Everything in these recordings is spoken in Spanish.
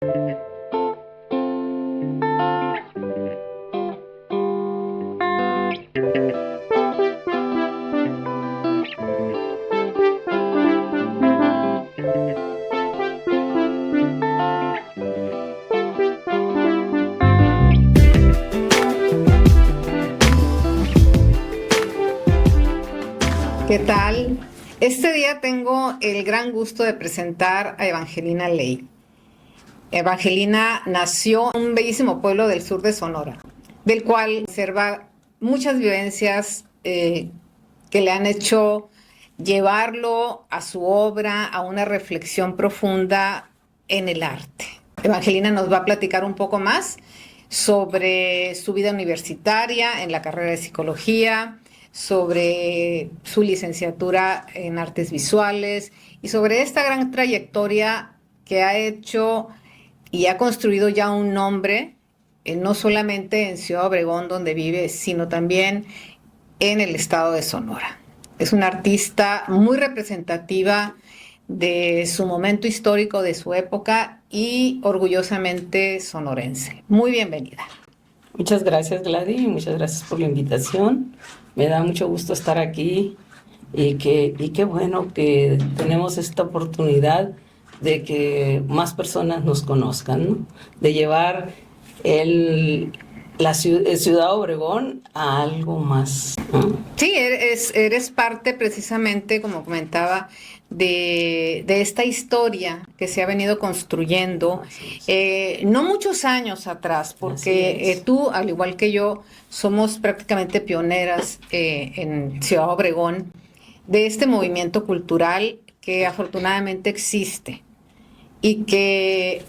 ¿Qué tal? Este día tengo el gran gusto de presentar a Evangelina Ley. Evangelina nació en un bellísimo pueblo del sur de Sonora, del cual observa muchas vivencias que le han hecho llevarlo a su obra, a una reflexión profunda en el arte. Evangelina nos va a platicar un poco más sobre su vida universitaria en la carrera de psicología, sobre su licenciatura en artes visuales y sobre esta gran trayectoria que ha hecho y ha construido ya un nombre, no solamente en Ciudad Obregón, donde vive, sino también en el estado de Sonora. Es una artista muy representativa de su momento histórico, de su época, y orgullosamente sonorense. Muy bienvenida. Muchas gracias, Gladys, y muchas gracias por la invitación. Me da mucho gusto estar aquí y qué bueno que tenemos esta oportunidad de que más personas nos conozcan, ¿no? De llevar la Ciudad Obregón a algo más, ¿no? Sí, eres parte precisamente, como comentaba, de esta historia que se ha venido construyendo, no muchos años atrás, porque tú, al igual que yo, somos prácticamente pioneras en Ciudad Obregón de este movimiento cultural que afortunadamente existe y que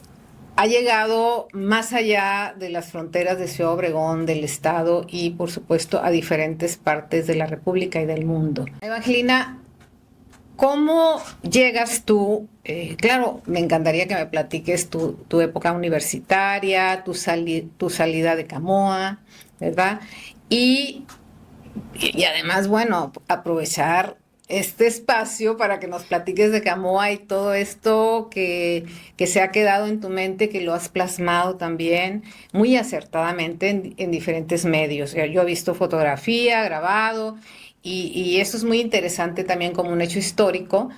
ha llegado más allá de las fronteras de Ciudad Obregón, del estado y, por supuesto, a diferentes partes de la República y del mundo. Evangelina, ¿cómo llegas tú? Claro, me encantaría que me platiques tu época universitaria, tu salida de Camoa, ¿verdad? Y además, bueno, aprovechar este espacio para que nos platiques de Camoa y todo esto que se ha quedado en tu mente, que lo has plasmado también muy acertadamente en diferentes medios. Yo he visto fotografía, grabado, y eso es muy interesante también como un hecho histórico.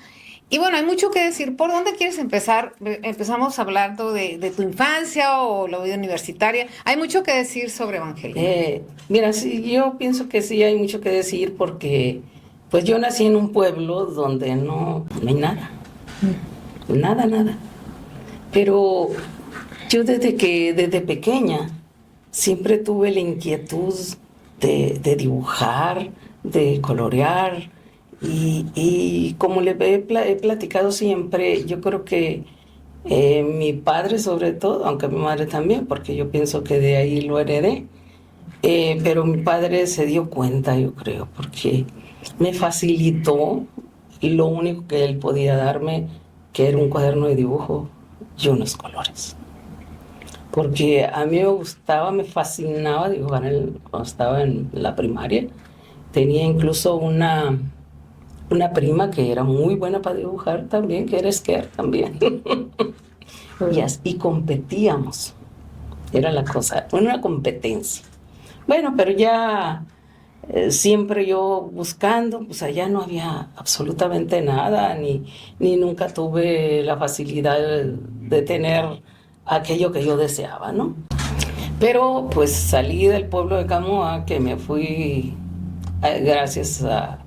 Y bueno, hay mucho que decir. ¿Por dónde quieres empezar? Empezamos hablando de tu infancia o la vida universitaria. Hay mucho que decir sobre Evangelina. Mira, sí, yo pienso que sí hay mucho que decir porque pues yo nací en un pueblo donde no hay nada, nada. Pero yo desde pequeña siempre tuve la inquietud de dibujar, de colorear. Y como he platicado siempre, yo creo que mi padre sobre todo, aunque mi madre también, porque yo pienso que de ahí lo heredé, pero mi padre se dio cuenta, yo creo, porque me facilitó lo único que él podía darme, que era un cuaderno de dibujo y unos colores. Porque a mí me gustaba, me fascinaba dibujar cuando estaba en la primaria. Tenía incluso una prima que era muy buena para dibujar también, que era Esquer también. Y competíamos. Era la cosa, una competencia. Bueno, pero ya siempre yo buscando, pues allá no había absolutamente nada, ni nunca tuve la facilidad de tener aquello que yo deseaba, ¿no? Pero pues salí del pueblo de Camoa, que me fui gracias a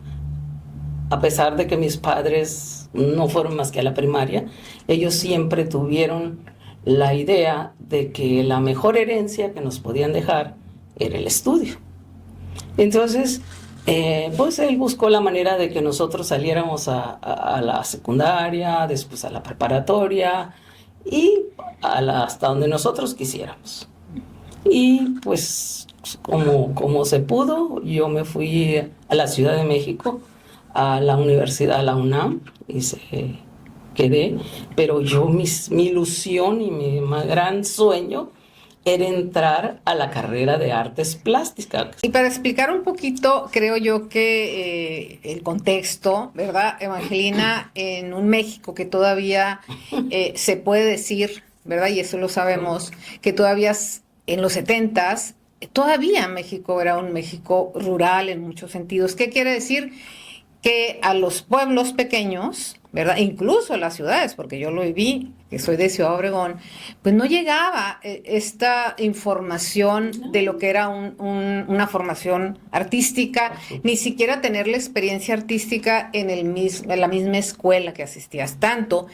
pesar de que mis padres no fueron más que a la primaria, ellos siempre tuvieron la idea de que la mejor herencia que nos podían dejar era el estudio. Entonces, pues él buscó la manera de que nosotros saliéramos a la secundaria, después a la preparatoria y hasta donde nosotros quisiéramos. Y pues como se pudo, yo me fui a la Ciudad de México, a la universidad, a la UNAM, y quedé, pero mi ilusión y mi gran sueño era entrar a la carrera de artes plásticas. Y para explicar un poquito, creo yo que el contexto, ¿verdad, Evangelina? En un México que todavía se puede decir, ¿verdad? Y eso lo sabemos, que todavía en los 70s, todavía México era un México rural en muchos sentidos. ¿Qué quiere decir? Que a los pueblos pequeños, ¿verdad? Incluso a las ciudades, porque yo lo viví, que soy de Ciudad Obregón, pues no llegaba esta información de lo que era una formación artística, ni siquiera tener la experiencia artística en la misma escuela que asistías, tanto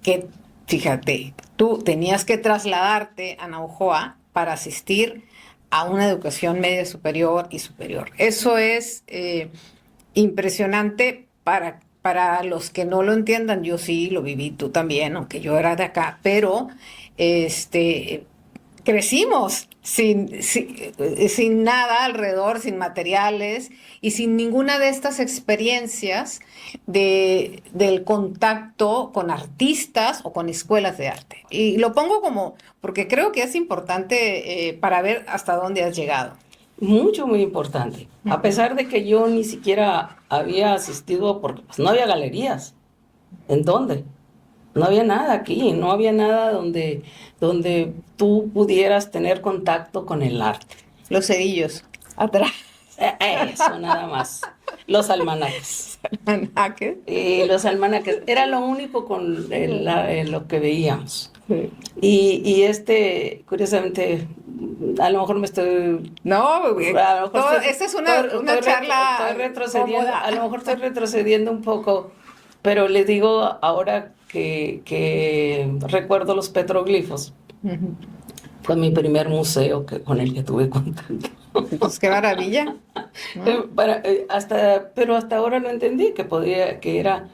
que, fíjate, tú tenías que trasladarte a Navojoa para asistir a una educación media superior y superior. Eso es impresionante para los que no lo entiendan. Yo sí lo viví, tú también, aunque yo era de acá, pero crecimos sin nada alrededor, sin materiales y sin ninguna de estas experiencias del contacto con artistas o con escuelas de arte. Y lo pongo como, porque creo que es importante para ver hasta dónde has llegado. Mucho, muy importante. A pesar de que yo ni siquiera había asistido, porque pues, no había galerías. ¿En dónde? No había nada aquí, no había nada donde tú pudieras tener contacto con el arte. Los cerillos, atrás. Eso, nada más. Los almanaques. ¿Almanaques? Los almanaques. Era lo único con lo que veíamos. Sí. Y curiosamente, a lo mejor me estoy... No, esta es una charla. Estoy retrocediendo, cómoda. a lo mejor estoy retrocediendo un poco, pero les digo ahora que recuerdo los petroglifos. Uh-huh. Fue mi primer museo con el que tuve contacto. Pues qué maravilla. ¿No? Pero hasta ahora no entendí que era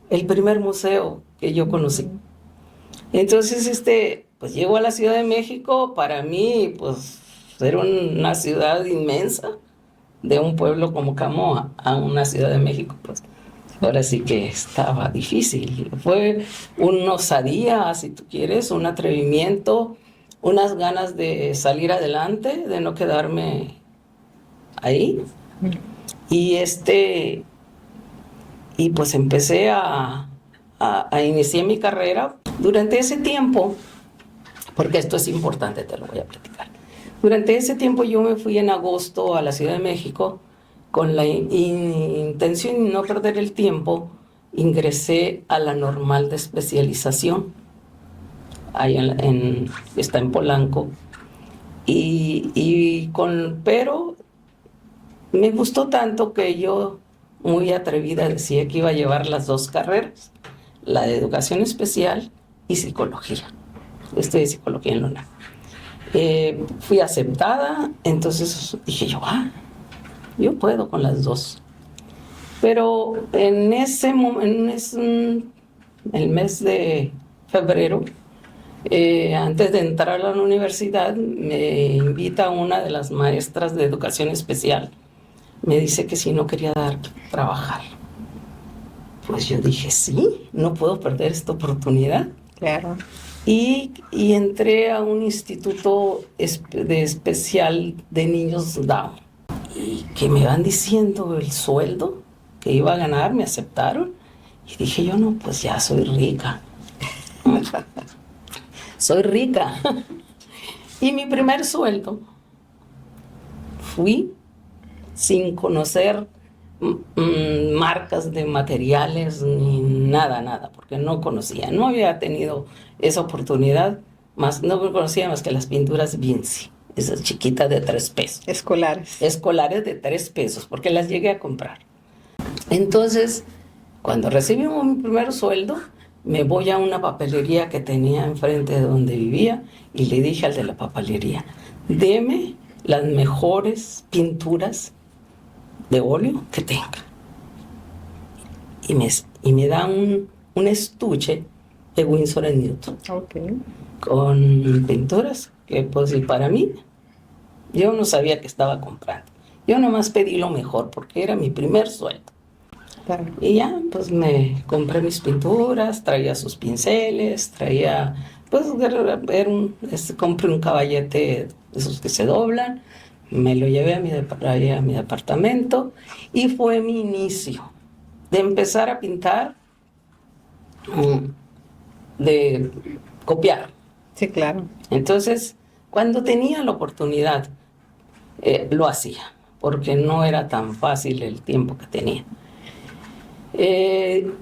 el primer museo que yo conocí. Entonces, pues llego a la Ciudad de México. Para mí, pues, era una ciudad inmensa, de un pueblo como Camoa a una Ciudad de México, pues, ahora sí que estaba difícil. Fue una osadía, si tú quieres, un atrevimiento, unas ganas de salir adelante, de no quedarme ahí. Y pues empecé a iniciar mi carrera. Durante ese tiempo, porque esto es importante, te lo voy a platicar. Durante ese tiempo yo me fui en agosto a la Ciudad de México con la intención de no perder el tiempo. Ingresé a la normal de especialización, ahí está en Polanco, pero me gustó tanto que yo, muy atrevida, decía que iba a llevar las dos carreras, la de educación especial y psicología. Estudié psicología en la UNAM. Fui aceptada, entonces dije yo, yo puedo con las dos. Pero en ese momento, el mes de febrero, antes de entrar a la universidad, me invita una de las maestras de educación especial. Me dice que si no quería trabajar. Pues yo dije, sí, no puedo perder esta oportunidad. Claro. Y entré a un instituto especial de niños Down. Y que me van diciendo el sueldo que iba a ganar, me aceptaron. Y dije yo, no, pues ya soy rica. Soy rica. Y mi primer sueldo, fui sin conocer marcas de materiales ni nada, porque no conocía, no había tenido esa oportunidad, no conocía más que las pinturas Vinci, esas chiquitas de 3 pesos. Escolares de 3 pesos, porque las llegué a comprar. Entonces, cuando recibí mi primer sueldo, me voy a una papelería que tenía enfrente de donde vivía y le dije al de la papelería, deme las mejores pinturas de óleo que tenga. Y me da un estuche de Winsor & Newton. Okay. Con pinturas que, pues, y para mí, yo no sabía que estaba comprando. Yo nomás pedí lo mejor porque era mi primer sueldo. Claro. Y ya, pues me compré mis pinturas, traía sus pinceles, pues compré un caballete de esos que se doblan, me lo llevé a mi departamento y fue mi inicio de empezar a pintar, de copiar. Sí, claro. Entonces, cuando tenía la oportunidad, lo hacía, porque no era tan fácil el tiempo que tenía.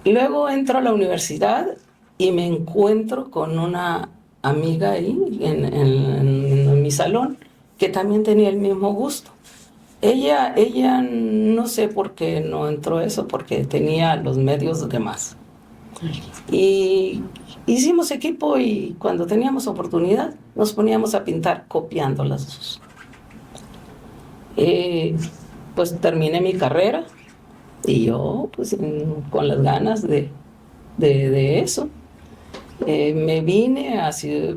Luego entro a la universidad y me encuentro con una amiga ahí en mi salón que también tenía el mismo gusto. Ella no sé por qué no entró eso, porque tenía los medios de más. Y hicimos equipo y cuando teníamos oportunidad nos poníamos a pintar copiando las dos. Pues terminé mi carrera y yo pues con las ganas de eso. Me vine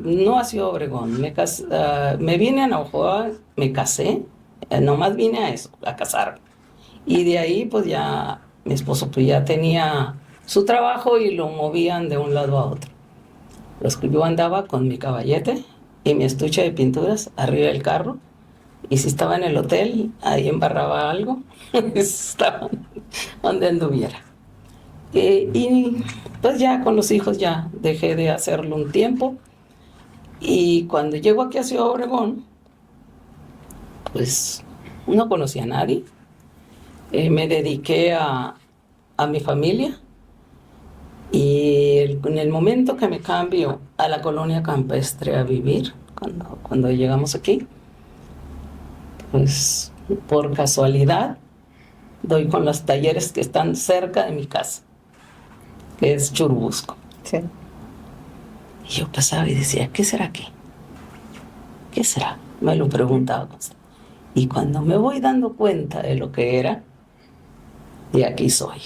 no a Ciudad Obregón, me vine a Navajo, me casé, nomás vine a eso, a casarme. Y de ahí pues ya mi esposo pues ya tenía su trabajo y lo movían de un lado a otro. Yo andaba con mi caballete y mi estuche de pinturas arriba del carro, y si estaba en el hotel, ahí embarraba algo, estaba donde anduviera. Y pues ya con los hijos ya dejé de hacerlo un tiempo, y cuando llego aquí a Ciudad Obregón, pues no conocía a nadie. Me dediqué a mi familia, y en el momento que me cambio a la colonia campestre a vivir, cuando llegamos aquí, pues por casualidad doy con los talleres que están cerca de mi casa, que es Churubusco. Sí. Y yo pasaba y decía, ¿qué será aquí? ¿Qué será? Me lo preguntaba. Y cuando me voy dando cuenta de lo que era, de aquí soy.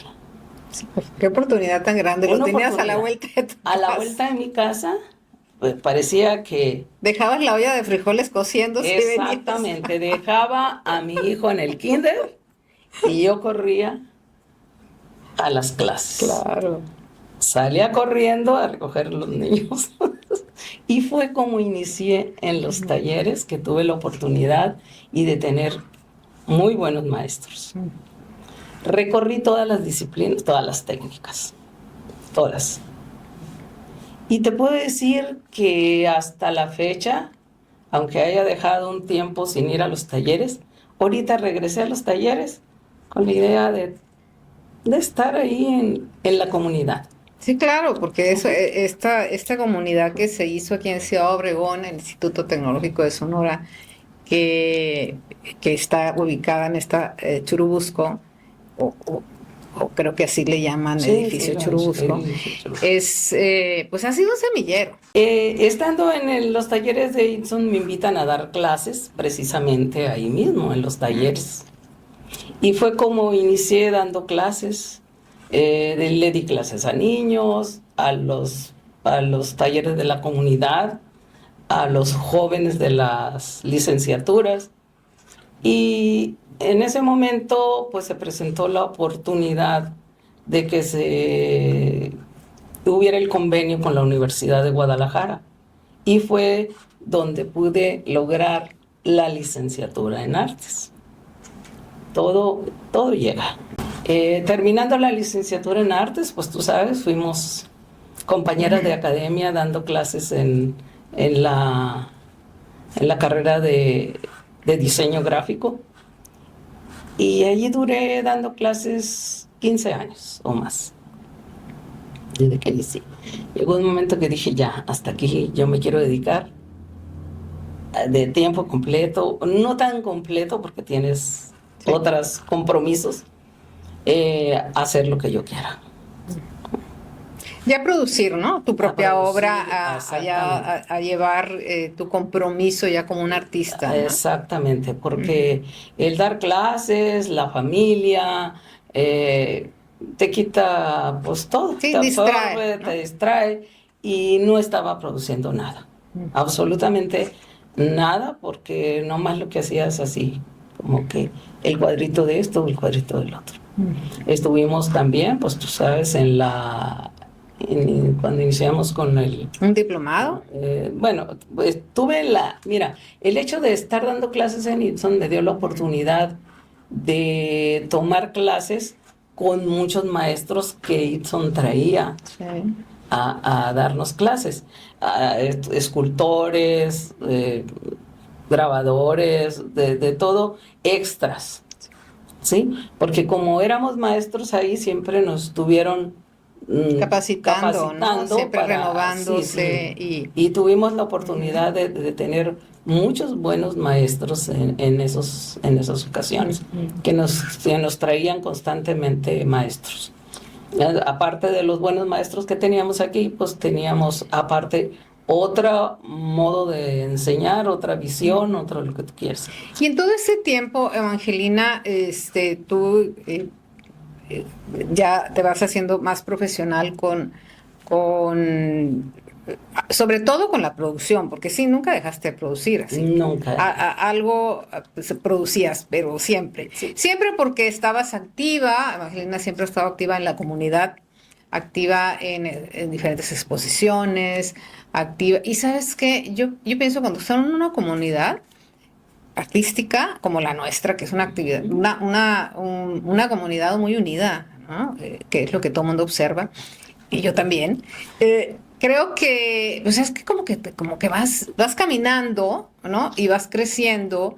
Sí, pues, qué oportunidad tan grande. Lo Una tenías a la oportunidad. vuelta de tu A la casa. vuelta de mi casa, pues parecía que Dejabas la olla de frijoles cociendo y venías. exactamente dejaba a mi hijo en el kinder y yo corría a las clases. Claro. Salía corriendo a recoger los niños. Y fue como inicié en los talleres, que tuve la oportunidad y de tener muy buenos maestros. Recorrí todas las disciplinas, todas las técnicas, todas. Y te puedo decir que hasta la fecha, aunque haya dejado un tiempo sin ir a los talleres, ahorita regresé a los talleres con la idea de estar ahí en la comunidad. Sí, claro, porque eso, esta comunidad que se hizo aquí en Ciudad Obregón, el Instituto Tecnológico de Sonora, que está ubicada en esta Churubusco, o creo que así le llaman, Sí, edificio sí, Churubusco, pues ha sido un semillero. Estando en los talleres de Itson, me invitan a dar clases precisamente ahí mismo, en los talleres. Y fue como inicié dando clases. Le di clases a niños, a los talleres de la comunidad, a los jóvenes de las licenciaturas. Y en ese momento pues se presentó la oportunidad de que se hubiera el convenio con la Universidad de Guadalajara, y fue donde pude lograr la licenciatura en artes. Todo llega. Terminando la licenciatura en artes, pues tú sabes, fuimos compañeras de academia dando clases en la carrera de diseño gráfico, y allí duré dando clases 15 años o más, desde que inicié. Llegó un momento que dije, ya, hasta aquí yo me quiero dedicar de tiempo completo, no tan completo porque tienes otros compromisos, hacer lo que yo quiera. Ya producir, ¿no? Tu propia producir, obra, a llevar tu compromiso ya como un artista, ¿no? Exactamente, porque el dar clases, la familia, te quita pues todo, Sí, te distrae, absorbe, ¿no? te distrae, y no estaba produciendo nada, absolutamente nada, porque nomás lo que hacías así, como que el cuadrito de esto, el cuadrito del otro. Estuvimos también, pues tú sabes, cuando iniciamos con ¿Un diplomado? bueno, pues mira, el hecho de estar dando clases en Itson me dio la oportunidad de tomar clases con muchos maestros que Itson traía Sí. a darnos clases, a escultores, grabadores, de todo, extras, ¿sí? Porque como éramos maestros ahí, siempre nos tuvieron Capacitando, ¿no? Siempre para, renovándose y tuvimos la oportunidad de tener muchos buenos maestros en esas ocasiones, que nos traían constantemente maestros. Aparte de los buenos maestros que teníamos aquí, pues teníamos aparte otro modo de enseñar, otra visión, otro lo que tú quieras. Y en todo ese tiempo, Evangelina, tú ya te vas haciendo más profesional sobre todo con la producción, porque sí, nunca dejaste de producir así. Nunca. Algo pues, producías, pero siempre. Sí. Siempre porque estabas activa, Evangelina siempre ha estado activa en la comunidad, activa en diferentes exposiciones, activa. Y sabes qué, yo pienso cuando están en una comunidad artística como la nuestra, que es una actividad, una comunidad muy unida, ¿no? Que es lo que todo el mundo observa, y yo también. Creo que, pues es que como que vas caminando, ¿no? Y vas creciendo,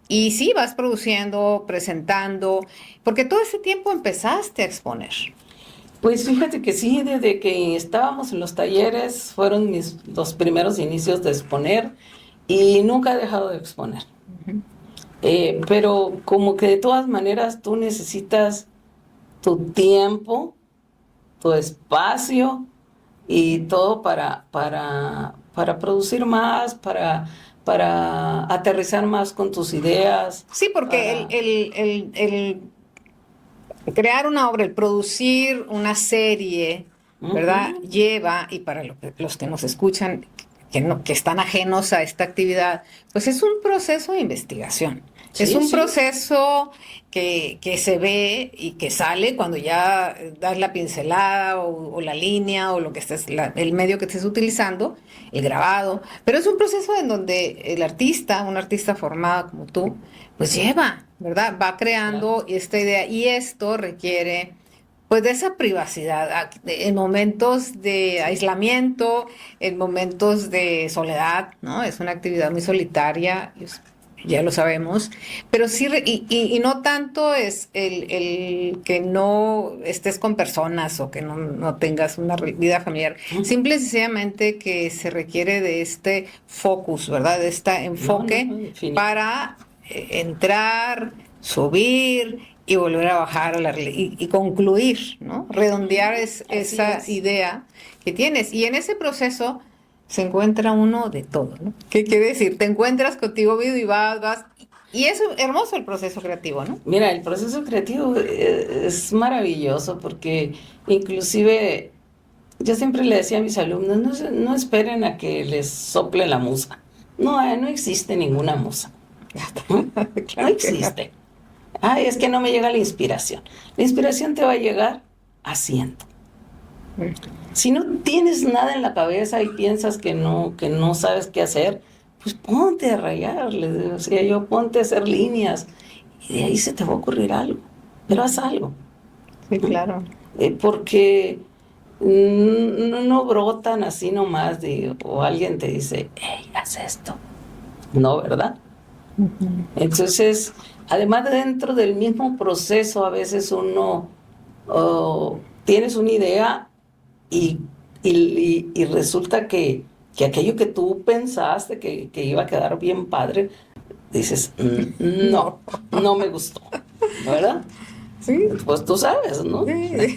y sí, vas produciendo, presentando, porque todo ese tiempo empezaste a exponer. Pues fíjate que sí, desde que estábamos en los talleres fueron los primeros inicios de exponer y nunca he dejado de exponer. Pero como que de todas maneras tú necesitas tu tiempo, tu espacio y todo para producir más, para aterrizar más con tus ideas. Sí, porque el crear una obra, el producir una serie, ¿verdad? Lleva, y para los que nos escuchan, que están ajenos a esta actividad, pues es un proceso de investigación. Sí, es un sí. proceso que se ve y que sale cuando ya das la pincelada o la línea o lo que estés, el medio que estés utilizando, el grabado. Pero es un proceso en donde el artista, un artista formado como tú, pues lleva, ¿verdad? Va creando esta idea y esto requiere pues de esa privacidad en momentos de aislamiento, en momentos de soledad, ¿no? Es una actividad muy solitaria, ya lo sabemos, pero sí, y no tanto es el que no estés con personas o que no tengas una vida familiar, simple y sencillamente que se requiere de este focus, ¿verdad? De este enfoque para entrar, subir y volver a bajar y concluir, ¿no? Redondear esa idea que tienes. Y en ese proceso se encuentra uno de todo, ¿no? ¿Qué quiere decir? Te encuentras contigo mismo y vas. Y es hermoso el proceso creativo, ¿no? Mira, el proceso creativo es maravilloso porque inclusive yo siempre le decía a mis alumnos, no esperen a que les sople la musa. No existe ninguna musa. No existe. Ay, es que no me llega la inspiración. La inspiración te va a llegar haciendo. Si no tienes nada en la cabeza y piensas que no sabes qué hacer, pues ponte a rayar, les decía yo, ponte a hacer líneas y de ahí se te va a ocurrir algo, pero haz algo. Sí, claro. Porque no brotan así nomás o alguien te dice, hey, haz esto. No, ¿verdad? Entonces, además dentro del mismo proceso, a veces uno tienes una idea y resulta que aquello que tú pensaste que iba a quedar bien padre, dices, no me gustó, ¿verdad? Sí. Pues tú sabes, ¿no? Sí.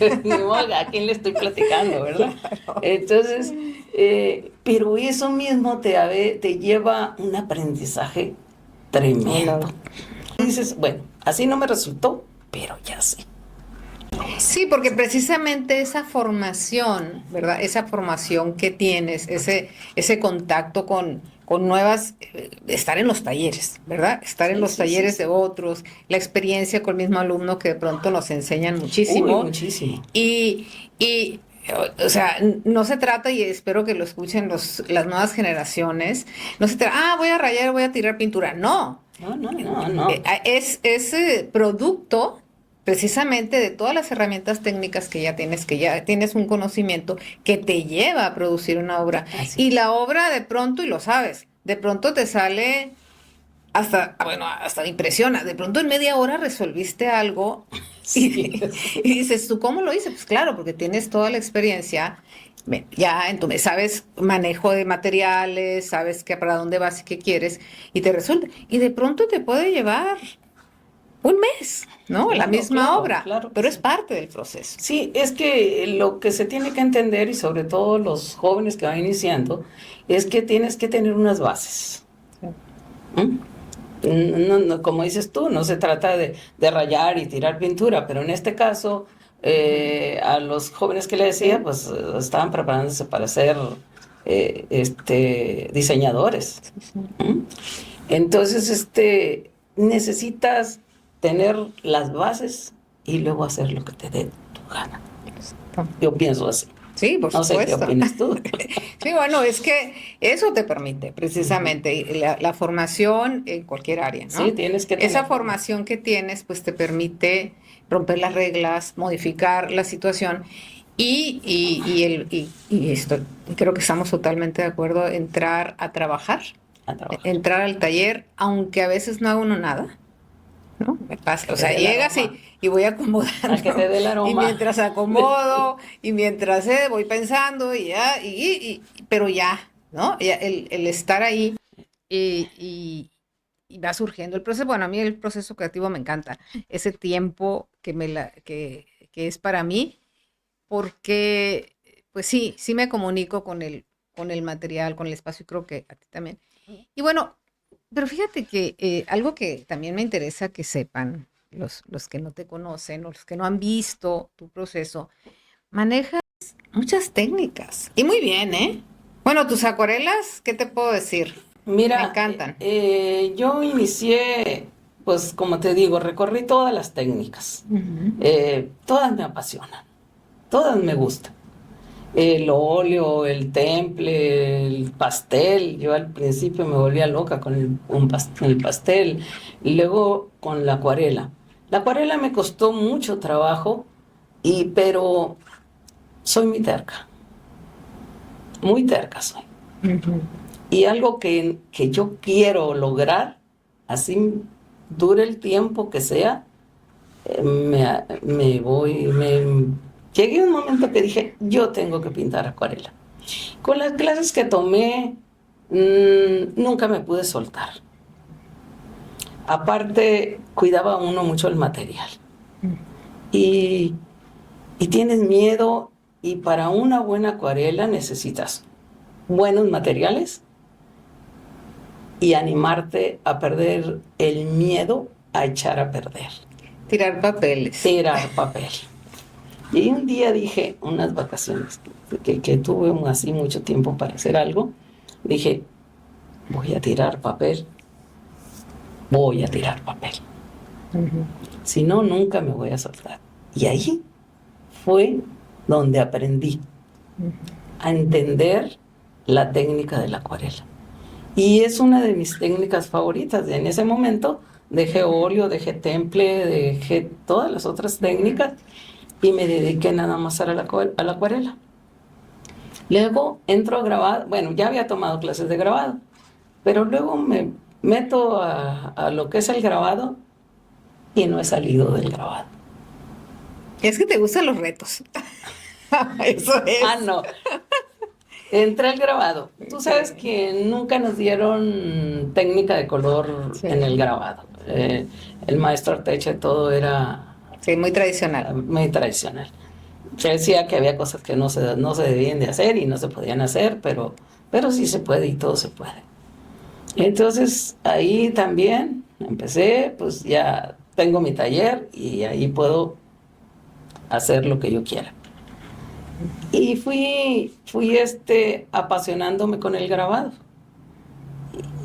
¿A quién le estoy platicando, verdad? Claro. Entonces, pero eso mismo te lleva un aprendizaje tremendo. Claro. Dices, bueno, así no me resultó, pero ya sé. Sí, porque precisamente esa formación, ¿verdad? Esa formación que tienes, ese contacto con nuevas, estar en los talleres, ¿verdad? Estar en los talleres de otros, la experiencia con el mismo alumno que de pronto nos enseñan muchísimo. Uy, muchísimo. Y o sea, no se trata, y espero que lo escuchen las nuevas generaciones, no se trata, voy a rayar, voy a tirar pintura. No. No. Es producto precisamente de todas las herramientas técnicas que ya tienes un conocimiento que te lleva a producir una obra. Así Y es. la obra de pronto, y lo sabes, de pronto te sale hasta, bueno, hasta impresiona, de pronto en media hora resolviste algo Sí, y dices, ¿tú cómo lo hice? Pues claro, porque tienes toda la experiencia, ya entonces sabes manejo de materiales, sabes que para dónde vas y qué quieres, y te resulta. Y de pronto te puede llevar un mes, ¿no? La claro, misma claro, obra, claro que pero es sí. parte del proceso. Sí, es que lo que se tiene que entender, y sobre todo los jóvenes que van iniciando, es que tienes que tener unas bases. ¿Mm? No, como dices tú, no se trata de rayar y tirar pintura, pero en este caso, a los jóvenes que le decía, Sí, pues estaban preparándose para ser diseñadores. sí, sí. ¿Mm? Entonces, necesitas tener las bases y luego hacer lo que te dé tu gana. Yo pienso así. Sí, por No sé qué supuesto. opinas tú. Sí, bueno, es que eso te permite precisamente y la formación en cualquier área, Sí, ¿no? tienes que Esa tener una. formación que tienes, pues te permite romper las reglas, modificar la situación y esto, creo que estamos totalmente de acuerdo, entrar a trabajar, A trabajar. entrar al taller, aunque a veces no haga uno nada. ¿No? Me A pasa, que o te sea, dé el llegas aroma. y voy A que te acomodando, dé el y aroma. mientras acomodo, y mientras voy pensando, y ya, pero ya, ¿no? Ya el estar ahí y, y- y va surgiendo el proceso. Bueno, a mí el proceso creativo me encanta, ese tiempo que es para mí, porque, pues sí, sí me comunico con el material, con el espacio, y creo que a ti también. Y bueno, pero fíjate que algo que también me interesa que sepan los que no te conocen o los que no han visto tu proceso, manejas muchas técnicas. Y muy bien, ¿eh? Bueno, tus acuarelas, ¿qué te puedo decir? Me Mira, encantan. yo inicié, pues como te digo, recorrí todas las técnicas. Ujú. Todas me apasionan, todas me gustan. El óleo, el temple, el pastel. Yo al principio me volvía loca con el pastel. Y luego con la acuarela. La acuarela me costó mucho trabajo, pero soy muy terca soy. Ujú. Y algo que yo quiero lograr, así dure el tiempo que sea, me voy, llegué a un momento que dije, yo tengo que pintar acuarela. Con las clases que tomé, nunca me pude soltar. Aparte, cuidaba uno mucho el material. Y, y tienes miedo, y para una buena acuarela necesitas buenos materiales y animarte a perder el miedo a echar a perder, Tirar papeles. tirar papel. Y un día dije, unas vacaciones, que tuve así mucho tiempo para hacer algo, dije, voy a tirar papel, voy a tirar papel. Ujú. Si no, nunca me voy a soltar. Y ahí fue donde aprendí a entender la técnica de la acuarela. Y es una de mis técnicas favoritas. En ese momento dejé óleo, dejé temple, dejé todas las otras técnicas y me dediqué nada más a a la acuarela. Luego entro a grabar, bueno, ya había tomado clases de grabado, pero luego me meto a lo que es el grabado y no he salido del grabado. Es que te gustan los retos. Eso Ah, es. no, entré al grabado. Tú sabes Sí, que nunca nos dieron técnica de color en el sí, grabado. El maestro Arteche todo era sí, muy tradicional. muy tradicional. Se decía que había cosas que no se debían de hacer y no se podían hacer, pero sí se puede y todo se puede. Entonces ahí también empecé, pues ya tengo mi taller y ahí puedo hacer lo que yo quiera. Y fui apasionándome con el grabado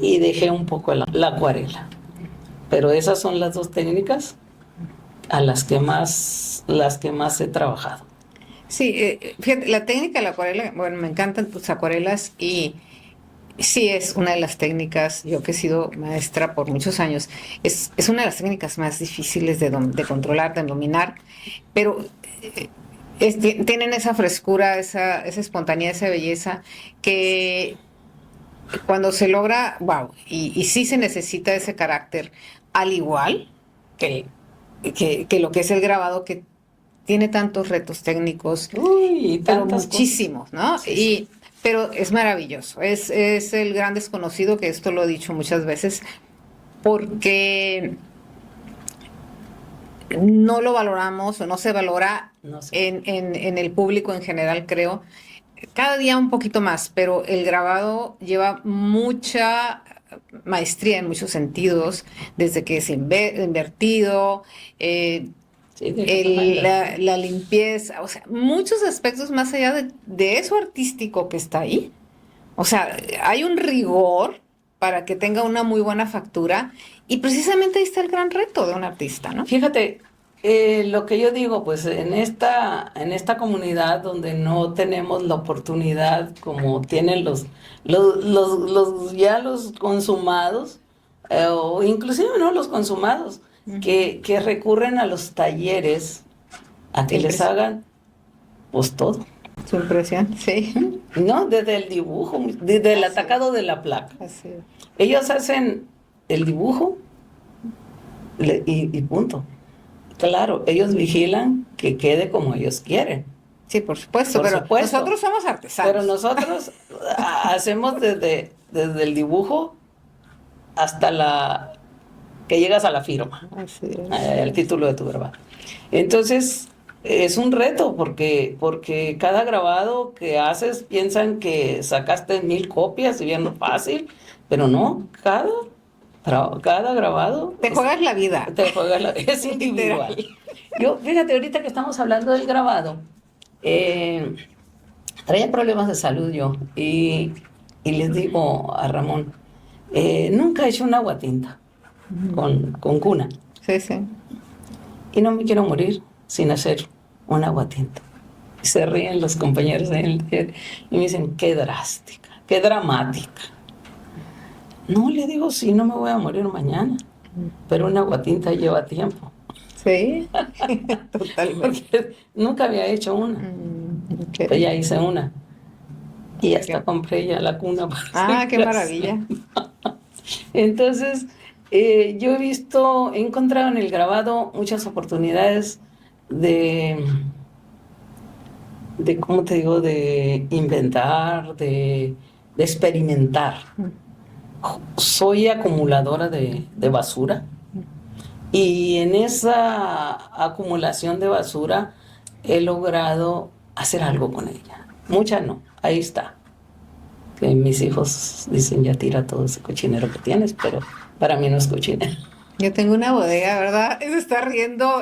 y dejé un poco la acuarela. Pero esas son las dos técnicas a las que más he trabajado. Sí, fíjate, la técnica de la acuarela, bueno, me encantan tus acuarelas Sí, es una de las técnicas, yo que he sido maestra por muchos años, es una de las técnicas más difíciles de controlar, de dominar, pero tienen esa frescura, esa espontaneidad, esa belleza, que cuando se logra, wow, y sí se necesita ese carácter, al igual que, que lo que es el grabado, que tiene tantos retos técnicos, Uy, y pero tantas cosas. muchísimos, ¿no? Sí, sí. Pero es maravilloso, es el gran desconocido, que esto lo he dicho muchas veces, porque no lo valoramos o no se valora No sé. en el público en general, creo. Cada día un poquito más, pero el grabado lleva mucha maestría en muchos sentidos, desde que es invertido, eh, Sí, tiene que una inversión. la limpieza, o sea, muchos aspectos más allá de eso artístico que está ahí. O sea, hay un rigor para que tenga una muy buena factura, y precisamente ahí está el gran reto de un artista, ¿no? Fíjate, lo que yo digo, pues en esta comunidad donde no tenemos la oportunidad como tienen ya los consumados, o inclusive no los consumados, Ujú. que recurren a los talleres a que les Impresión. hagan pues todo, Su impresión, sí. ¿no? Desde el dibujo, desde el Así es, atacado de la placa. así es. Ellos hacen el dibujo y punto. Claro, ellos vigilan que quede como ellos quieren, Sí, por supuesto, por pero supuesto, nosotros somos pero artesanos. nosotros hacemos desde el dibujo hasta que llegas a la firma, Así es. el título de tu grabado. Entonces, es un reto porque cada grabado que haces piensan que sacaste 1000 copias y bien fácil, pero no, cada grabado Te juegas la vida, es individual. literal. Yo, fíjate, ahorita que estamos hablando del grabado, eh, traía problemas de salud yo y les digo a Ramón, nunca he hecho un aguatinta con cuna Sí, sí. y no me quiero morir sin hacer un aguatinta. Y se ríen los compañeros ahí en el taller y me dicen, qué drástica, qué dramática. No, le digo, sí, no me voy a morir mañana, pero una aguatinta lleva tiempo. Sí, totalmente. Porque nunca había hecho una, pero Ok. ya hice una. Y hasta Qué- compré ya la cuna para Ah, qué seguir maravilla. haciendo. Entonces, yo he encontrado en el grabado muchas oportunidades de, ¿cómo te digo?, de inventar, de experimentar. Soy acumuladora de basura. Y en esa acumulación de basura he logrado hacer algo con ella. Mucha no, ahí está. Que mis hijos dicen, ya tira todo ese cochinero que tienes, pero para mí no es cochinero. Yo tengo una bodega, ¿verdad? Se está riendo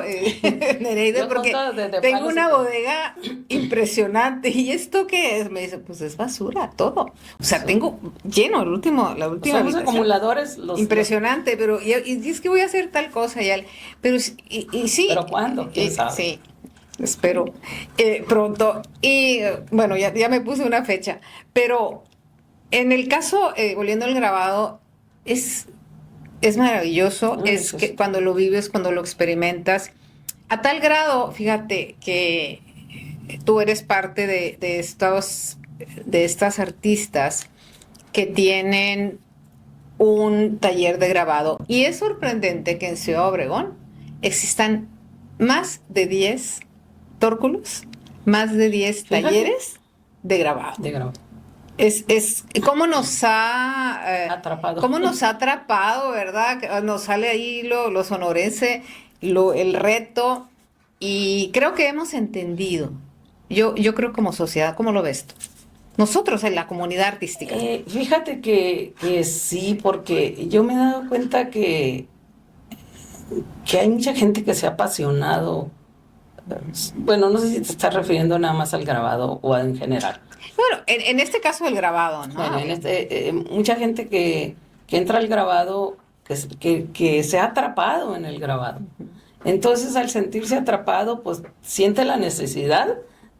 Nereide, Yo porque junto de tengo palos y una todo. bodega impresionante. ¿Y esto qué es? Me dice, pues es basura, todo. O sea, So- tengo lleno la última Somos habitación. acumuladores Impresionante, pero y es que voy a hacer tal cosa pero y sí, pero ¿cuándo? ¿Quién sabe? sí, espero pronto. Y bueno, ya me puse una fecha, pero en el caso, volviendo al grabado, es es maravilloso, Muy es que delicioso. cuando lo vives, cuando lo experimentas, a tal grado, fíjate, que tú eres parte de estas artistas que tienen un taller de grabado. Y es sorprendente que en Ciudad Obregón existan más de 10 tórculos, más de 10 Fíjate, talleres de grabado. de grabado. Es Atrapado. cómo nos ha atrapado, ¿verdad? Que nos sale ahí lo sonorense, el reto, y creo que hemos entendido. Yo creo como sociedad, ¿cómo lo ves tú? Nosotros en la comunidad artística. Fíjate que sí, porque yo me he dado cuenta que hay mucha gente que se ha apasionado. Bueno, no sé si te estás refiriendo nada más al grabado o en general. Bueno, en este caso el grabado, Bueno, ¿no? mucha gente que entra al grabado, que se ha atrapado en el grabado. Entonces, al sentirse atrapado, pues siente la necesidad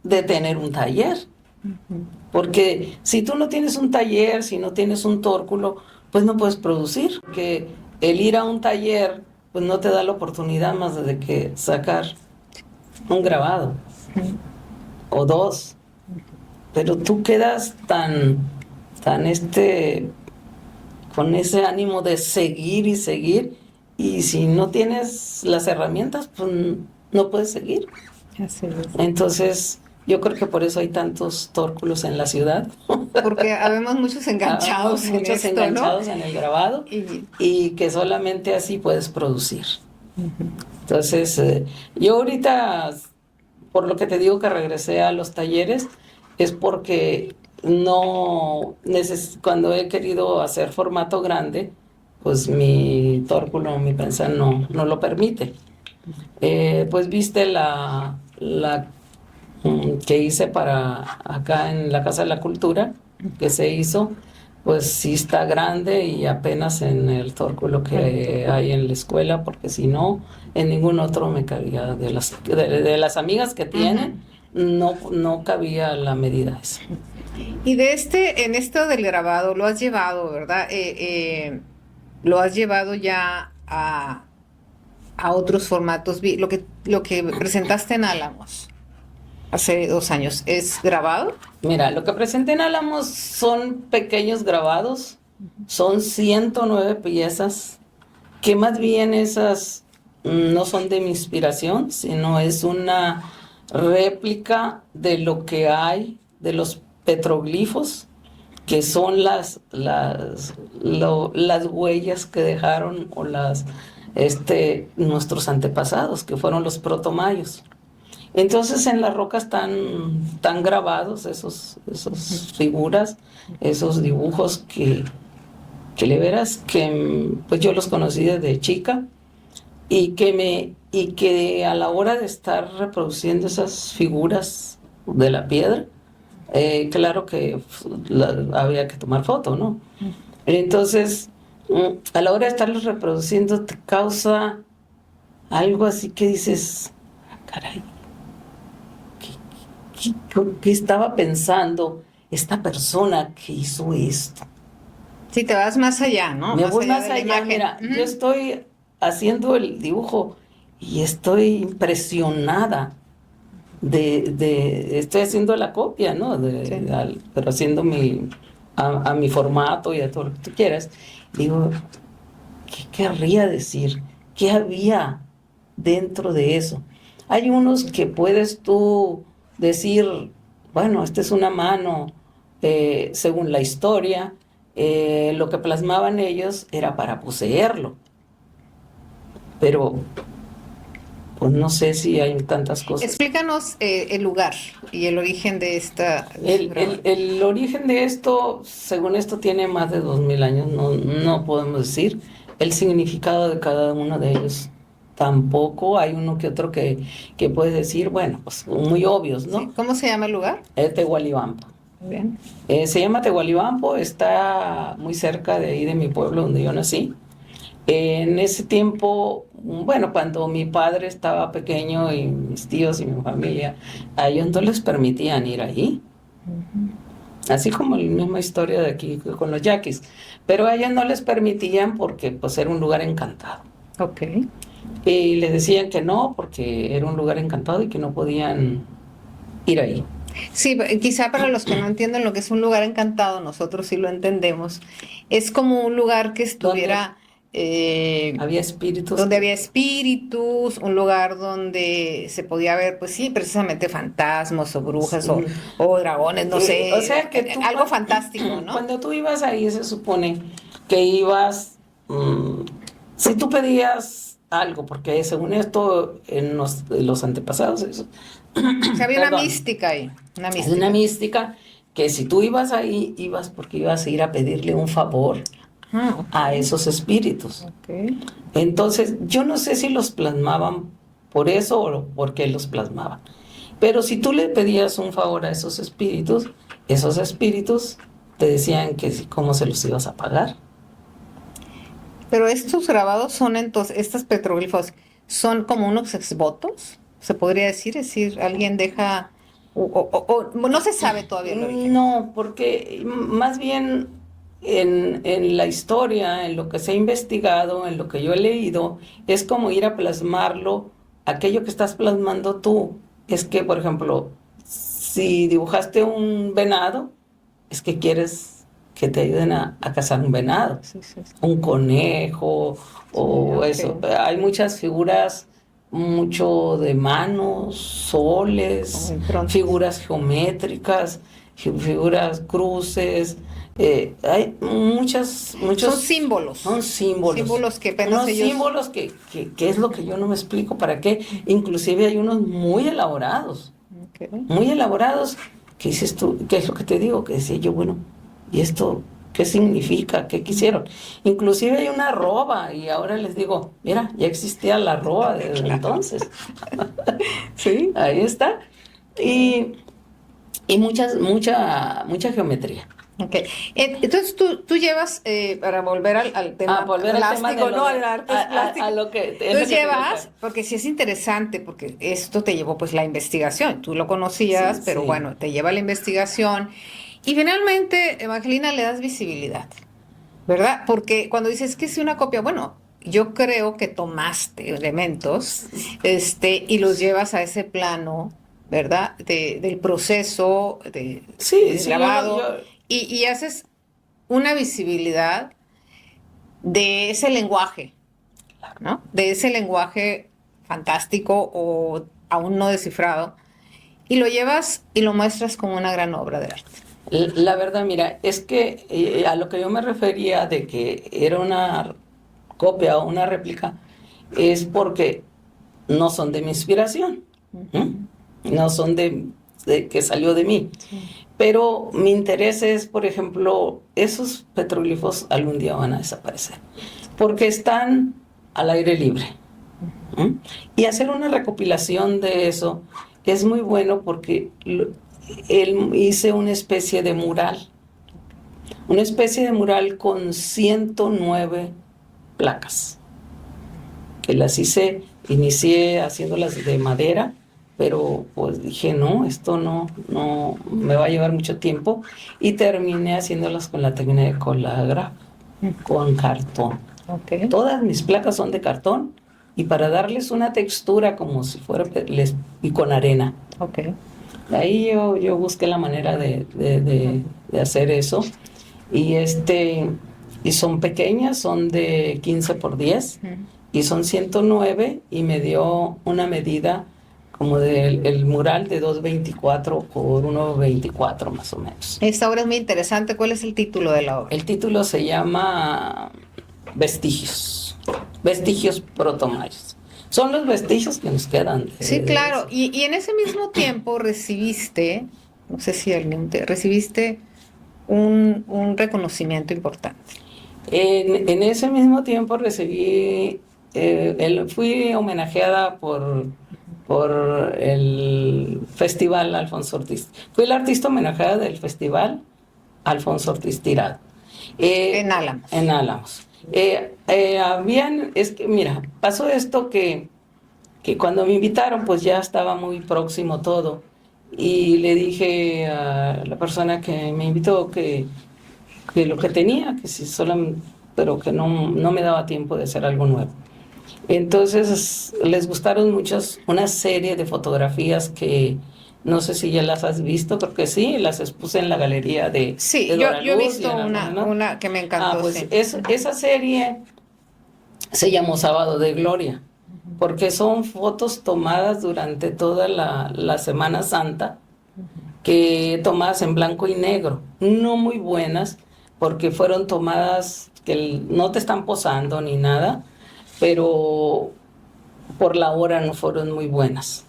de tener un taller. Porque si tú no tienes un taller, si no tienes un tórculo, pues no puedes producir. Porque el ir a un taller, pues no te da la oportunidad más de que sacar un grabado o dos. Pero tú quedas tan con ese ánimo de seguir y seguir, y si no tienes las herramientas, pues no puedes seguir. Así es. Entonces, yo creo que por eso hay tantos tórculos en la ciudad. Porque habemos muchos enganchados en Muchos esto, enganchados ¿no? en el grabado y que solamente así puedes producir. Entonces, yo ahorita, por lo que te digo que regresé a los talleres, es porque cuando he querido hacer formato grande, pues mi tórculo, mi prensa no lo permite. Pues viste la que hice para acá en la Casa de la Cultura, que se hizo, pues sí está grande y apenas en el tórculo que hay en la escuela, porque si no, en ningún otro me cabía. De las amigas que tienen, no cabía la medida esa. Y en esto del grabado, lo has llevado, ¿verdad? Lo has llevado ya a otros formatos. Lo que presentaste en Álamos hace 2 años, ¿es grabado? Mira, lo que presenté en Álamos son pequeños grabados, son 109 piezas, que más bien esas no son de mi inspiración, sino es una réplica de lo que hay, de los petroglifos, que son las huellas que dejaron o nuestros antepasados, que fueron los protomayos. Entonces en las rocas están grabados esos figuras, esos dibujos que le verás que pues yo los conocí desde chica y que a la hora de estar reproduciendo esas figuras de la piedra, claro que había que tomar foto, ¿no? Entonces, a la hora de estarlos reproduciendo te causa algo así que dices, "Ah, caray, ¿qué estaba pensando esta persona que hizo esto?" Si te vas más allá, ¿no? Me voy más de la allá, imagen. mira, yo estoy haciendo el dibujo y estoy impresionada estoy haciendo la copia, ¿no? Pero haciendo a mi formato y a todo lo que tú quieras. Digo, ¿qué querría decir? ¿Qué había dentro de eso? Hay unos que puedes tú decir, bueno, esta es una mano, según la historia, lo que plasmaban ellos era para poseerlo, pero pues no sé si hay tantas cosas. Explícanos el lugar y el origen de esta. El origen de esto, según esto, tiene más de 2000 años, no podemos decir. El significado de cada uno de ellos tampoco. Hay uno que otro que puedes decir, bueno, pues muy obvios, ¿no? Sí. ¿Cómo se llama el lugar? Tehualibampo. Bien. Se llama Tehualibampo, está muy cerca de ahí de mi pueblo donde yo nací. En ese tiempo, bueno, cuando mi padre estaba pequeño y mis tíos y mi familia, a ellos no les permitían ir ahí. Así como la misma historia de aquí con los yaquis. Pero a ellos no les permitían porque pues era un lugar encantado. Ok. Y les decían que no, porque era un lugar encantado y que no podían ir ahí. Sí, quizá para los que no entienden lo que es un lugar encantado, nosotros sí lo entendemos. Es como un lugar que estuviera... había espíritus. Donde había espíritus, un lugar donde se podía ver, pues sí, precisamente fantasmas o brujas o dragones, no sé. O sea que algo fantástico, ¿no? Cuando tú ibas ahí se supone que ibas, si tú pedías algo, porque según esto, en los antepasados, eso, O sea, había una mística ahí. Es una mística que si tú ibas ahí, ibas porque ibas a ir a pedirle un favor a esos espíritus. Okay. Entonces, yo no sé si los plasmaban por eso o por qué los plasmaban. Pero si tú le pedías un favor a esos espíritus te decían que cómo se los ibas a pagar. Pero estos grabados son entonces, estos petroglifos, son como unos exvotos, se podría decir, alguien deja O no se sabe todavía el origen. No, porque más bien en la historia, en lo que se ha investigado, en lo que yo he leído, es como ir a plasmarlo, aquello que estás plasmando tú. Es que, por ejemplo, si dibujaste un venado, es que quieres que te ayuden a cazar un venado, Sí, sí, sí. un conejo o Ok. eso. Hay muchas figuras, mucho de manos, soles, Muy pronto. figuras geométricas, figuras cruces. Hay Son muchos, símbolos. son símbolos. Símbolos que apenas Unos ellos. símbolos que es lo que yo no me explico para qué. Inclusive hay unos Ok. muy elaborados, que dices tú, ¿qué es lo que te digo? Que decía yo, bueno, ¿y esto qué significa? ¿Qué quisieron? Inclusive hay una arroba y ahora les digo, mira, ya existía la arroba desde entonces. Sí. Ahí está. Y, y mucha geometría. Ok. Entonces tú llevas, para volver al tema Volver al tema plástico, de lo ¿no? de, Al artes a plásticos. lo que, es lo Entonces que te digo llevas, porque sí es interesante, porque esto te llevó pues la investigación. Tú lo conocías, sí, pero sí. bueno, te lleva la investigación. Y finalmente, Evangelina, le das visibilidad, ¿verdad? Porque cuando dices que es una copia, bueno, yo creo que tomaste elementos, y los llevas a ese plano, ¿verdad? Del proceso Sí, de sí, yo lo, grabado y haces una visibilidad de ese lenguaje, ¿no? De ese lenguaje fantástico o aún no descifrado y lo llevas y lo muestras como una gran obra de arte. La verdad, mira, es que a lo que yo me refería de que era una copia o una réplica, es porque no son de mi inspiración, ¿m? No son de que salió de mí. Sí. Pero mi interés es, por ejemplo, esos petroglifos algún día van a desaparecer, porque están al aire libre. ¿M? Y hacer una recopilación de eso es muy bueno porque hice una especie de mural con 109 placas, que las inicié haciéndolas de madera, pero pues dije, no, esto no me va a llevar mucho tiempo, y terminé haciéndolas con la técnica de collagraph, con cartón. Ok. Todas mis placas son de cartón, y para darles una textura como si fuera, y con arena. Ok. Ahí yo busqué la manera de hacer eso. Y y son pequeñas, son de 15 por 10 y son 109 y me dio una medida como del el mural de 2,24 por 1,24 más o menos. Esta obra es muy interesante. ¿Cuál es el título de la obra? El título se llama Vestigios protomayos. Son los vestigios que nos quedan. Sí, claro. Y en ese mismo tiempo recibiste, no sé si recibiste un reconocimiento importante. En ese mismo tiempo fui homenajeada por el Festival Alfonso Ortiz. Fui la artista homenajeada del Festival Alfonso Ortiz Tirado. En Álamos. En Álamos. Es que, mira, pasó esto que cuando me invitaron, pues ya estaba muy próximo todo. Y le dije a la persona que me invitó que lo que tenía, que si solo, pero que no me daba tiempo de hacer algo nuevo. Entonces les gustaron muchas, una serie de fotografías que no sé si ya las has visto, porque sí, las expuse en la galería Sí, de Dora yo he Luz visto y en algunas, ¿no? una que me encantó, Pues sí. esa serie se llamó Sábado de Gloria, porque son fotos tomadas durante toda la Semana Santa, que tomadas en blanco y negro, no muy buenas, porque fueron tomadas que no te están posando ni nada, pero por la hora no fueron muy buenas,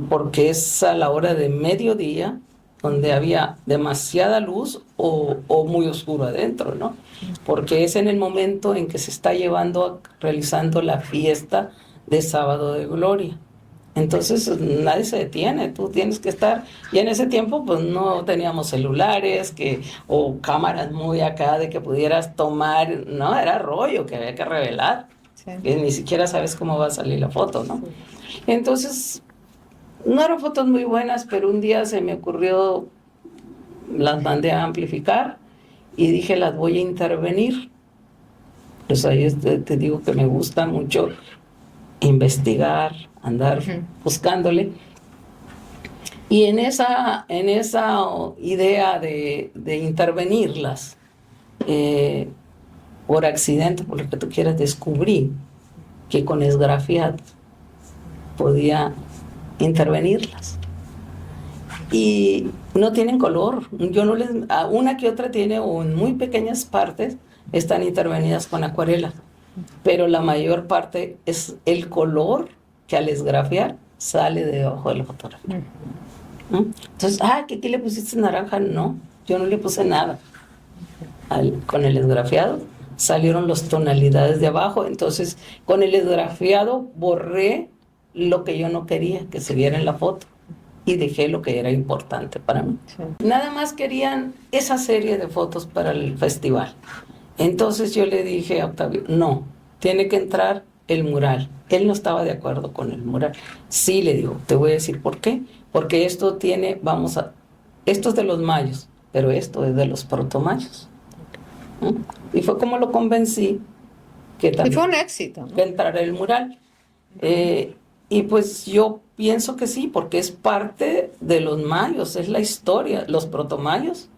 porque es a la hora de mediodía, donde había demasiada luz o muy oscuro adentro, ¿no? Porque es en el momento en que se está realizando la fiesta de Sábado de Gloria. Entonces nadie se detiene, tú tienes que estar, y en ese tiempo pues no teníamos celulares o cámaras muy acá de que pudieras tomar, no, era rollo que había que revelar, Sí. que ni siquiera sabes cómo va a salir la foto, ¿no? Entonces no eran fotos muy buenas, pero un día se me ocurrió, las mandé a amplificar y dije, las voy a intervenir. Pues ahí te digo que me gusta mucho investigar, andar buscándole. Y en esa idea de intervenirlas, por accidente, por lo que tú quieras, descubrí que con esgrafiado podía intervenirlas. Y no tienen color. Yo no les, a una que otra tiene, o en muy pequeñas partes, están intervenidas con acuarela. Pero la mayor parte es el color que al esgrafiar sale debajo de la fotografía. Entonces, que aquí le pusiste naranja. No, yo no le puse nada. Con el esgrafiado salieron las tonalidades de abajo. Entonces, con el esgrafiado borré lo que yo no quería que se viera en la foto y dejé lo que era importante para mí. Sí. Nada más querían esa serie de fotos para el festival. Entonces yo le dije a Octavio, no, tiene que entrar el mural. Él no estaba de acuerdo con el mural. Sí, le digo, te voy a decir por qué. Porque esto tiene, esto es de los mayos, pero esto es de los protomayos. Y fue como lo convencí que también, y fue un éxito, ¿no?, que entrara el mural. Y pues yo pienso que sí, porque es parte de los mayos, es la historia, los protomayos,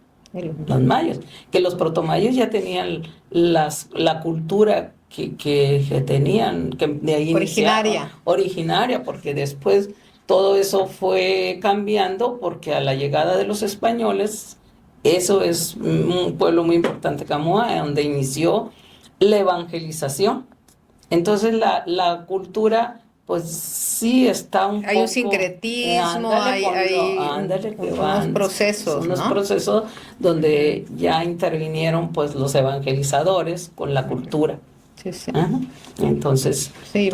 los mayos, que los protomayos ya tenían la cultura que tenían, que de ahí originaria, porque después todo eso fue cambiando, porque a la llegada de los españoles, eso es un pueblo muy importante, Camoa, donde inició la evangelización. Entonces la cultura, pues sí está un poco... Hay un sincretismo, hay unos procesos, unos procesos donde ya intervinieron pues los evangelizadores con la cultura. Sí, sí. Entonces, sí,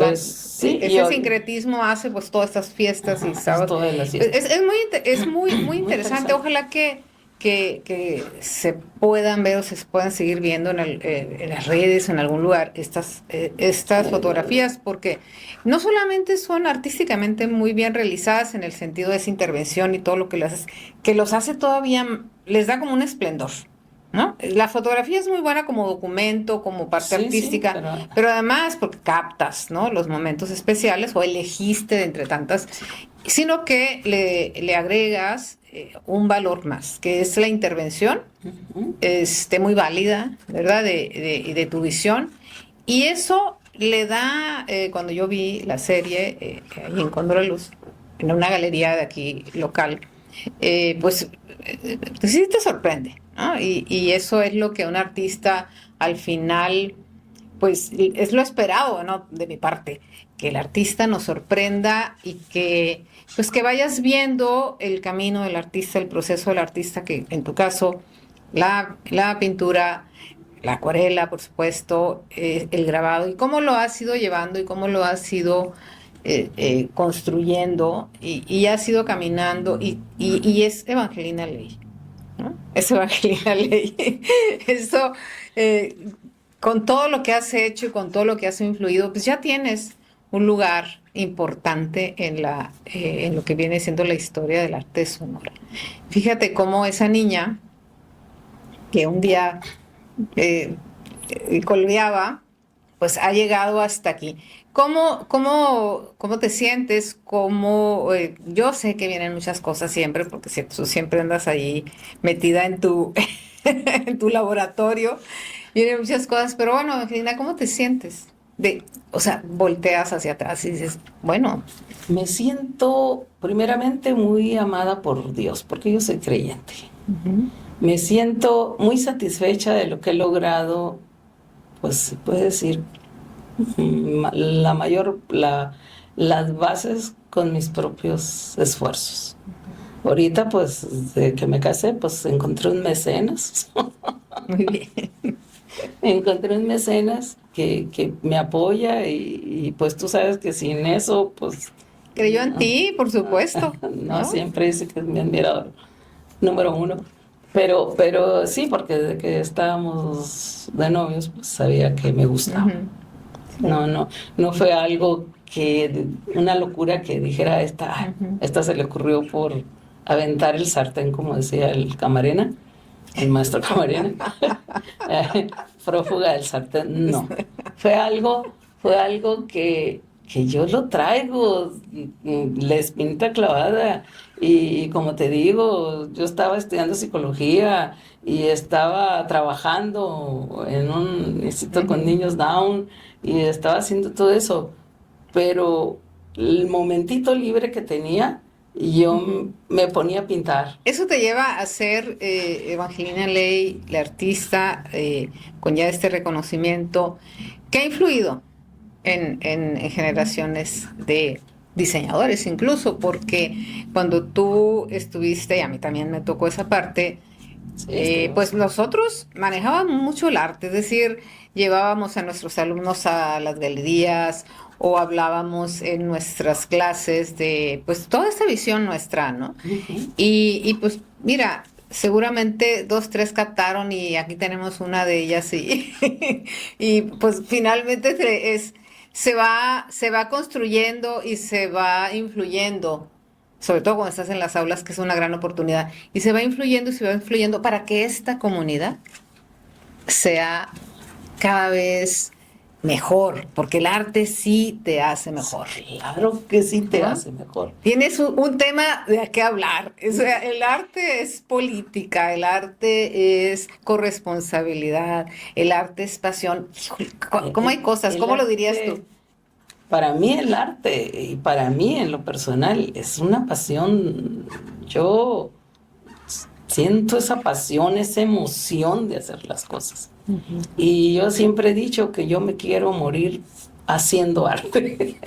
ese sincretismo hace pues todas estas fiestas y sábados. Es muy interesante. Ojalá que se puedan ver o se puedan seguir viendo en las redes o en algún lugar estas fotografías, porque no solamente son artísticamente muy bien realizadas en el sentido de esa intervención y todo lo que los hace todavía, les da como un esplendor, ¿no? La fotografía es muy buena como documento, como parte artística, pero además porque captas, ¿no?, los momentos especiales o elegiste de entre tantas, sino que le agregas un valor más, que es la intervención, muy válida, ¿verdad?, de tu visión, y eso le da, cuando yo vi la serie ahí en Condoreluz, en una galería de aquí local, pues sí te sorprende, ¿no? Y eso es lo que un artista al final, pues es lo esperado, ¿no?, de mi parte, que el artista nos sorprenda y que vayas viendo el camino del artista, el proceso del artista, que en tu caso la pintura, la acuarela, por supuesto, el grabado, y cómo lo has ido llevando y cómo lo has ido construyendo y has ido caminando y es Evangelina Ley, ¿no? Es Evangelina Ley. Eso, con todo lo que has hecho y con todo lo que has influido, pues ya tienes un lugar importante en lo que viene siendo la historia del arte de Sonora. Fíjate cómo esa niña que un día colgaba, pues ha llegado hasta aquí. ¿Cómo te sientes? Yo sé que vienen muchas cosas siempre, porque tú siempre andas ahí metida en tu en tu laboratorio, vienen muchas cosas, pero bueno, Angelina, ¿cómo te sientes? Volteas hacia atrás y dices, bueno. Me siento primeramente muy amada por Dios, porque yo soy creyente. Me siento muy satisfecha de lo que he logrado, pues se puede decir, las bases con mis propios esfuerzos. Ahorita, pues, de que me casé, pues encontré un mecenas. Muy bien. Encontré un mecenas que me apoya y pues tú sabes que sin eso, pues... Creyó en ti, por supuesto. No, siempre dice que es mi admirador número uno. Pero sí, porque desde que estábamos de novios, pues sabía que me gustaba. Sí. No fue algo que una locura que dijera esta se le ocurrió por aventar el sartén, como decía el maestro Camarena, prófuga del sartén. No, fue algo que yo lo traigo, la espinita clavada. Y como te digo, yo estaba estudiando psicología y estaba trabajando en un instituto con niños Down y estaba haciendo todo eso, pero el momentito libre que tenía, yo me ponía a pintar. Eso te lleva a ser Evangelina Ley, la artista, con ya este reconocimiento, que ha influido en generaciones de diseñadores incluso, porque cuando tú estuviste, y a mí también me tocó esa parte, pues nosotros manejábamos mucho el arte, es decir, llevábamos a nuestros alumnos a las galerías o hablábamos en nuestras clases de pues toda esta visión nuestra, ¿no? Y pues mira, seguramente 2, 3 captaron y aquí tenemos una de ellas y pues finalmente se va construyendo y se va influyendo, sobre todo cuando estás en las aulas, que es una gran oportunidad, y se va influyendo y se va influyendo para que esta comunidad sea cada vez mejor, porque el arte sí te hace mejor. Claro que sí te hace mejor. Tienes un tema de qué hablar. O sea, el arte es política, el arte es corresponsabilidad, el arte es pasión. Híjole, ¿cómo hay cosas? ¿Cómo lo dirías tú? Para mí el arte, y para mí en lo personal, es una pasión. Yo siento esa pasión, esa emoción de hacer las cosas. Y yo siempre he dicho que yo me quiero morir haciendo arte.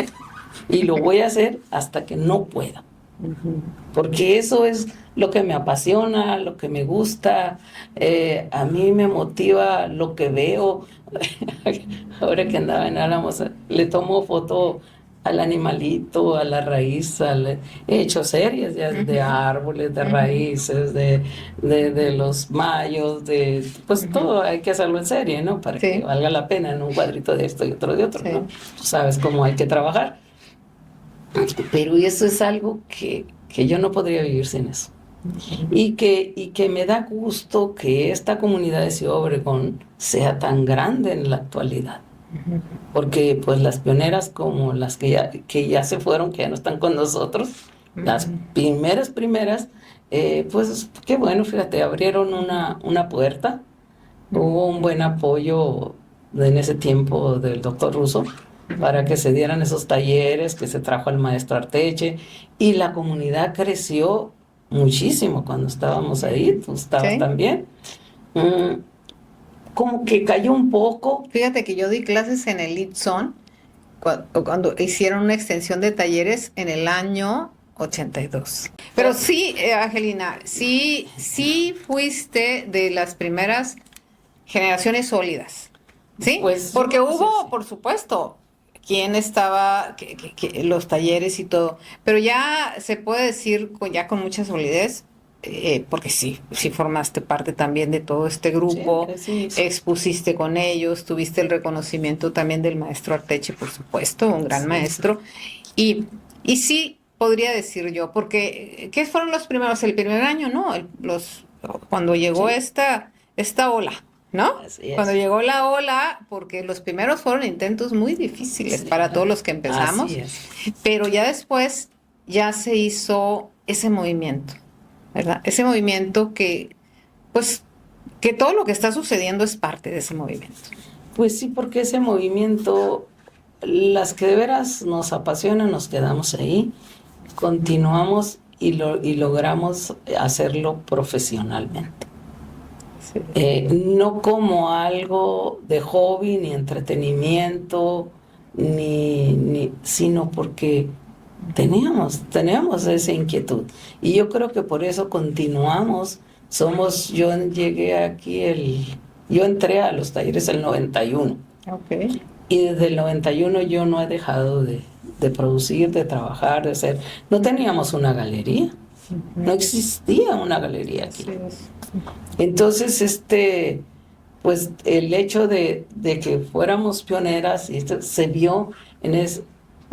Y lo voy a hacer hasta que no pueda. Porque eso es lo que me apasiona, lo que me gusta. A mí me motiva lo que veo. Ahora que andaba en Álamos, le tomo foto al animalito, a la raíz, he hecho series de árboles, de raíces, de los mayos, pues todo hay que hacerlo en serie, ¿no? Para que valga la pena, en un cuadrito de esto y otro de otro, ¿no? Tú sabes cómo hay que trabajar. Pero eso es algo que yo no podría vivir sin eso. Y que me da gusto que esta comunidad de Ciudad Obregón sea tan grande en la actualidad. Porque pues las pioneras como las que ya se fueron, que ya no están con nosotros, las primeras, pues qué bueno, fíjate, abrieron una puerta. Hubo un buen apoyo en ese tiempo del doctor Russo para que se dieran esos talleres, que se trajo al maestro Arteche, y la comunidad creció muchísimo cuando estábamos ahí. Tú estabas también. Como que cayó un poco. Fíjate que yo di clases en el Litzón cuando hicieron una extensión de talleres en el año 82. Pero sí, Angelina, sí fuiste de las primeras generaciones sólidas, ¿sí? Pues porque hubo, sí, por supuesto, quien estaba, que los talleres y todo, pero ya se puede decir ya con mucha solidez, porque sí formaste parte también de todo este grupo, sí. Expusiste con ellos, tuviste el reconocimiento también del maestro Arteche, por supuesto, un gran maestro, y sí podría decir yo, porque ¿qué fueron los primeros? El primer año, ¿no? Cuando llegó esta ola, ¿no? Cuando llegó la ola, porque los primeros fueron intentos muy difíciles para todos los que empezamos, pero ya después ya se hizo ese movimiento, ¿verdad? Ese movimiento que todo lo que está sucediendo es parte de ese movimiento. Pues sí, porque ese movimiento, las que de veras nos apasionan, nos quedamos ahí, continuamos y logramos hacerlo profesionalmente. Sí. No como algo de hobby, ni entretenimiento, sino porque teníamos esa inquietud. Y yo creo que por eso continuamos. Yo entré a los talleres el 91. Okay. Y desde el 91 yo no he dejado de producir, de trabajar, de hacer. No teníamos una galería. No existía una galería aquí. Entonces, pues el hecho de que fuéramos pioneras, y esto se vio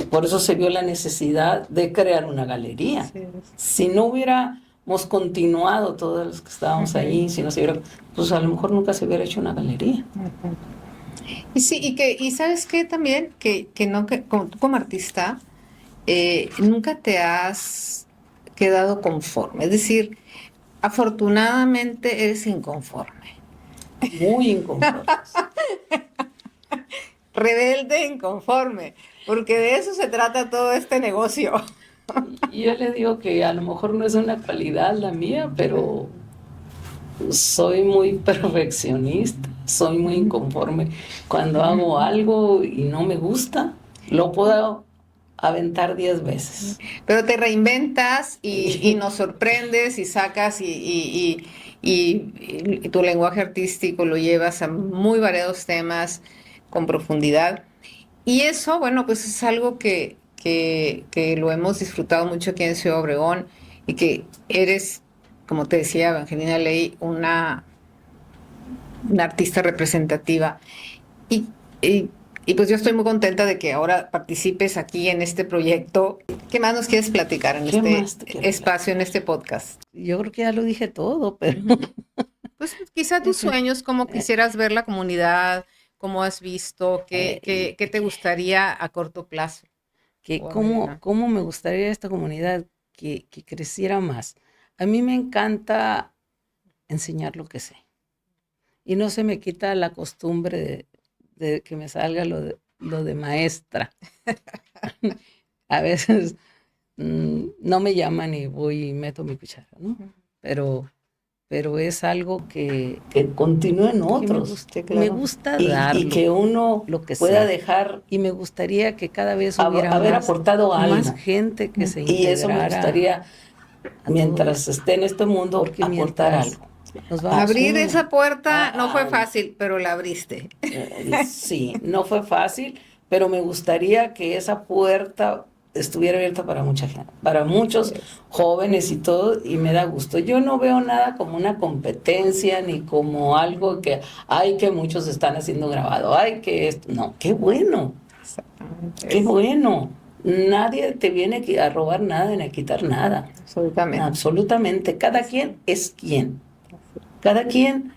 Por eso se vio la necesidad de crear una galería. Sí. Si no hubiéramos continuado todos los que estábamos ahí, si no se hubiera, pues a lo mejor nunca se hubiera hecho una galería. Y sí, y sabes qué también, que tú como artista, nunca te has quedado conforme. Es decir, afortunadamente eres inconforme. Muy inconforme. Rebelde, inconforme, porque de eso se trata todo este negocio. Y yo le digo que a lo mejor no es una cualidad la mía, pero soy muy perfeccionista, soy muy inconforme. Cuando hago algo y no me gusta, lo puedo aventar 10 veces. Pero te reinventas y nos sorprendes y sacas y tu lenguaje artístico lo llevas a muy variados temas con profundidad. Y eso, bueno, pues es algo que lo hemos disfrutado mucho aquí en Ciudad Obregón y que eres, como te decía Evangelina Ley, una artista representativa. Y pues yo estoy muy contenta de que ahora participes aquí en este proyecto. ¿Qué más nos quieres platicar en este espacio, en este podcast? Yo creo que ya lo dije todo, pero... Pues quizá tus sueños, cómo quisieras ver la comunidad, cómo has visto, qué te gustaría a corto plazo. ¿Cómo me gustaría esta comunidad que creciera más? A mí me encanta enseñar lo que sé. Y no se me quita la costumbre de que me salga lo de maestra. A veces no me llaman y voy y meto mi cuchara, ¿no? Pero es algo que continúe en otros. Me gusta darlo. Y que uno lo que pueda sea. Dejar. Y me gustaría que cada vez hubiera aportado algo. Más gente que se integrara. Y eso me gustaría, mientras esté en este mundo, aportar algo. Abrir esa puerta no fue fácil, pero la abriste. Sí, no fue fácil, pero me gustaría que esa puerta estuviera abierta para mucha gente, para muchos jóvenes y todo, y me da gusto. Yo no veo nada como una competencia, ni como algo que, ay, que muchos están haciendo grabado, ay, que esto, no, qué bueno, qué bueno. Nadie te viene a robar nada ni a quitar nada. Absolutamente. Absolutamente. Cada quien es quien. Cada quien,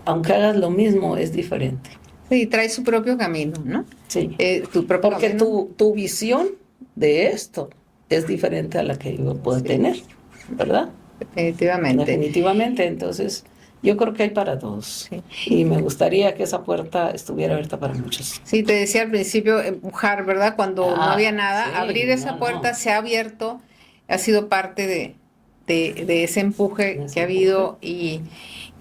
aunque hagas lo mismo, es diferente. Sí, trae su propio camino, ¿no? Sí. Tu propio porque camino. Tu visión de esto es diferente a la que yo puedo tener, ¿verdad? Definitivamente. Definitivamente. Entonces, yo creo que hay para todos. Sí. Y me gustaría que esa puerta estuviera abierta para muchos. Sí, te decía al principio, empujar, ¿verdad? Cuando no había nada, sí, abrir esa puerta se ha abierto, ha sido parte de ese empuje que ha habido y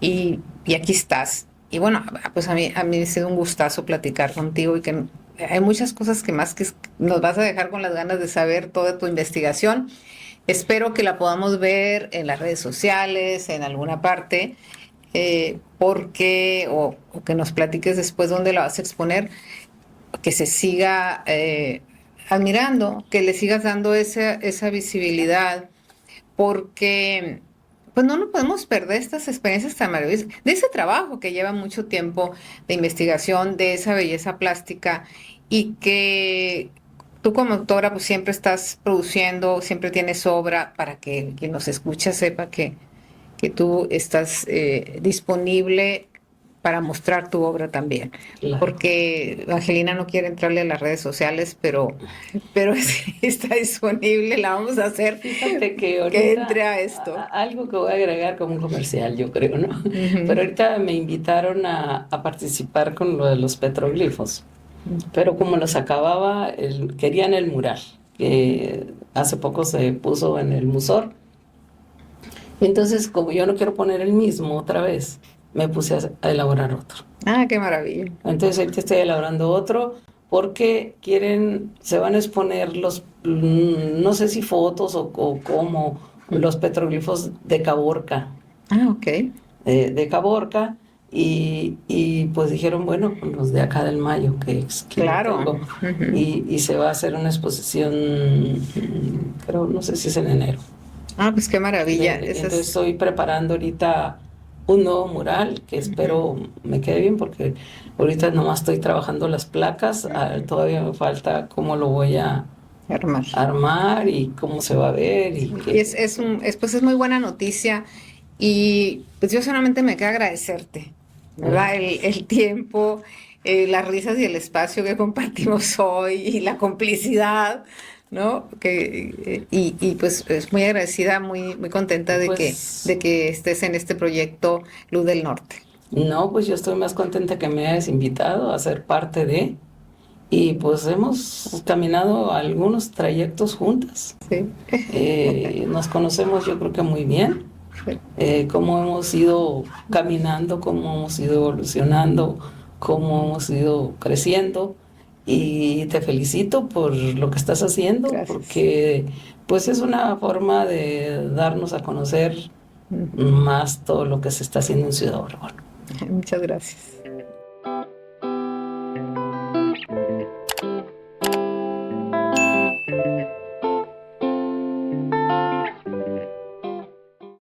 aquí estás. Y bueno, pues a mí ha sido un gustazo platicar contigo y que hay muchas cosas que nos vas a dejar con las ganas de saber toda tu investigación. Espero que la podamos ver en las redes sociales, en alguna parte, porque, o que nos platiques después dónde la vas a exponer, que se siga admirando, que le sigas dando esa visibilidad, porque pues no nos podemos perder estas experiencias tan maravillosas, de ese trabajo que lleva mucho tiempo de investigación, de esa belleza plástica, y que tú como autora pues siempre estás produciendo, siempre tienes obra para que quien nos escucha sepa que tú estás disponible para mostrar tu obra también. Claro. Porque Angelina no quiere entrarle a las redes sociales, pero está disponible, la vamos a hacer. Fíjate que entre a esto. Algo que voy a agregar como un comercial, yo creo, ¿no? Uh-huh. Pero ahorita me invitaron a participar con lo de los petroglifos. Pero como los acababa, querían el mural, que hace poco se puso en el Musor. Entonces, como yo no quiero poner el mismo otra vez, me puse a elaborar otro. Ah, qué maravilla. Entonces ahorita estoy elaborando otro porque se van a exponer no sé si fotos o cómo, los petroglifos de Caborca. Ah, ok. De Caborca y pues dijeron, bueno, los de acá del Mayo, que claro. Tengo, uh-huh. Y se va a hacer una exposición, creo, no sé si es en enero. Ah, pues qué maravilla. Entonces estoy preparando ahorita un nuevo mural que espero me quede bien, porque ahorita nomás estoy trabajando las placas, todavía me falta cómo lo voy a Hermano. armar y cómo se va a ver y Y qué. pues es muy buena noticia y pues yo solamente me queda agradecerte, ¿verdad? El tiempo, las risas y el espacio que compartimos hoy y la complicidad, ¿no? Y pues es muy agradecida, muy contenta de Pues que estés en este proyecto Luz del Norte. no, pues yo estoy más contenta que me hayas invitado a ser parte de, y pues hemos caminado algunos trayectos juntas. Sí. Nos conocemos yo creo que muy bien, cómo hemos ido caminando, cómo hemos ido evolucionando, cómo hemos ido creciendo, y te felicito por lo que estás haciendo, Gracias. porque pues es una forma de darnos a conocer más todo lo que se está haciendo en Ciudad Obregón. Muchas gracias.